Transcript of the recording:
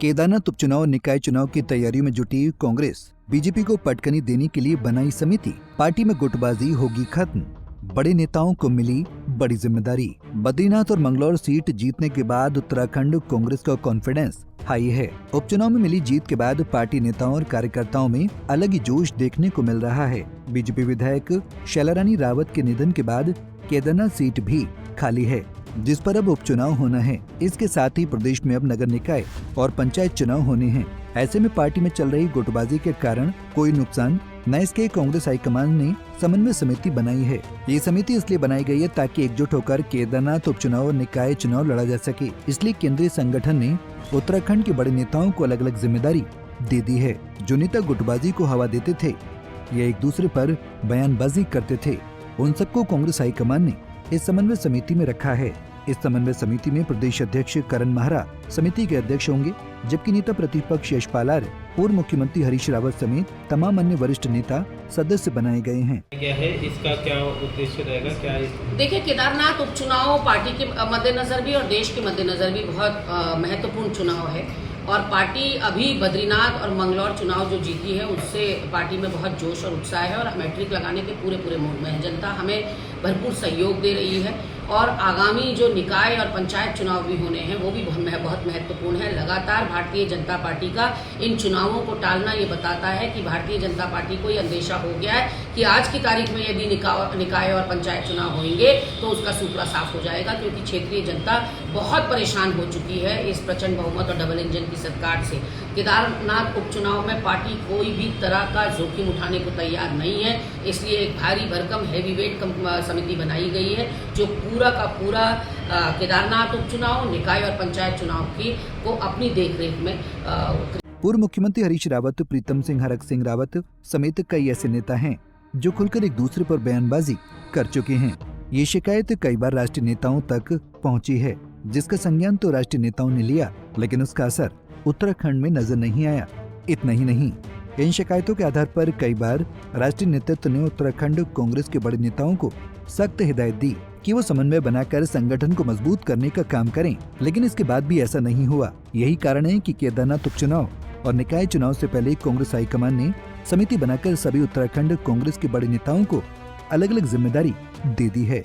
केदारनाथ उपचुनाव और निकाय चुनाव की तैयारियों में जुटी कांग्रेस बीजेपी को पटकनी देने के लिए बनाई समिति। पार्टी में गुटबाजी होगी खत्म, बड़े नेताओं को मिली बड़ी जिम्मेदारी। बद्रीनाथ और मंगलौर सीट जीतने के बाद उत्तराखंड कांग्रेस का कॉन्फिडेंस हाई है। उपचुनाव में मिली जीत के बाद पार्टी नेताओं और कार्यकर्ताओं में अलग ही जोश देखने को मिल रहा है। बीजेपी विधायक शैलारानी रावत के निधन के बाद केदारनाथ सीट भी खाली है, जिस पर अब उपचुनाव होना है। इसके साथ ही प्रदेश में अब नगर निकाय और पंचायत चुनाव होने हैं। ऐसे में पार्टी में चल रही गुटबाजी के कारण कोई नुकसान न इसके कांग्रेस हाईकमान ने समन्वय समिति बनाई है। ये समिति इसलिए बनाई गई है ताकि एकजुट होकर केदारनाथ उपचुनाव और निकाय चुनाव लड़ा जा सके। इसलिए केंद्रीय संगठन ने उत्तराखंड के बड़े नेताओं को अलग अलग जिम्मेदारी दे दी है। जो नेता गुटबाजी को हवा देते थे या एक दूसरे पर बयानबाजी करते थे, उन सबको कांग्रेस हाईकमान ने इस समन्वय समिति में रखा है। इस समन्वय समिति में प्रदेश अध्यक्ष करण महरा समिति के अध्यक्ष होंगे, जबकि नेता प्रतिपक्ष यशपाल आर्य, पूर्व मुख्यमंत्री हरीश रावत समेत तमाम अन्य वरिष्ठ नेता सदस्य बनाए गए हैं। क्या है इसका, क्या उद्देश्य रहेगा, क्या देखिए, केदारनाथ उपचुनाव पार्टी के मद्देनजर भी और देश के मद्देनजर भी बहुत महत्वपूर्ण चुनाव है और पार्टी अभी बद्रीनाथ और मंगलौर चुनाव जो जीती है उससे पार्टी में बहुत जोश और उत्साह है और मैट्रिक लगाने के पूरे मूड में है। जनता हमें भरपूर सहयोग दे रही है और आगामी जो निकाय और पंचायत चुनाव भी होने हैं वो भी बहुत महत्वपूर्ण है। लगातार भारतीय जनता पार्टी का इन चुनावों को टालना ये बताता है कि भारतीय जनता पार्टी को ये अंदेशा हो गया है कि आज की तारीख में यदि निकाय और पंचायत चुनाव होंगे तो उसका सूपड़ा साफ हो जाएगा, क्योंकि क्षेत्रीय जनता बहुत परेशान हो चुकी है इस प्रचंड बहुमत और डबल इंजन की सरकार से। केदारनाथ उपचुनाव में पार्टी कोई भी तरह का जोखिम उठाने को तैयार नहीं है, इसलिए एक भारी भरकम हैवीवेट समिति बनाई गई है जो पूरा का पूरा केदारनाथ उपचुनाव, निकाय और पंचायत चुनाव को अपनी देखरेख में पूर्व मुख्यमंत्री हरीश रावत, प्रीतम सिंह, हरक सिंह रावत समेत कई ऐसे नेता हैं जो खुलकर एक दूसरे पर बयानबाजी कर चुके हैं। ये शिकायत कई बार राष्ट्रीय नेताओं तक पहुंची है, जिसका संज्ञान तो राष्ट्रीय नेताओं ने लिया, लेकिन उसका असर उत्तराखंड में नजर नहीं आया। इतना ही नहीं, इन शिकायतों के आधार पर कई बार राष्ट्रीय नेतृत्व ने उत्तराखंड कांग्रेस के बड़े नेताओं को सख्त हिदायत दी कि वो समन्वय बनाकर संगठन को मजबूत करने का काम करें, लेकिन इसके बाद भी ऐसा नहीं हुआ। यही कारण है कि केदारनाथ उपचुनाव और निकाय चुनाव से पहले कांग्रेस हाईकमान ने समिति बनाकर सभी उत्तराखंड कांग्रेस के बड़े नेताओं को अलग अलग जिम्मेदारी दे दी है।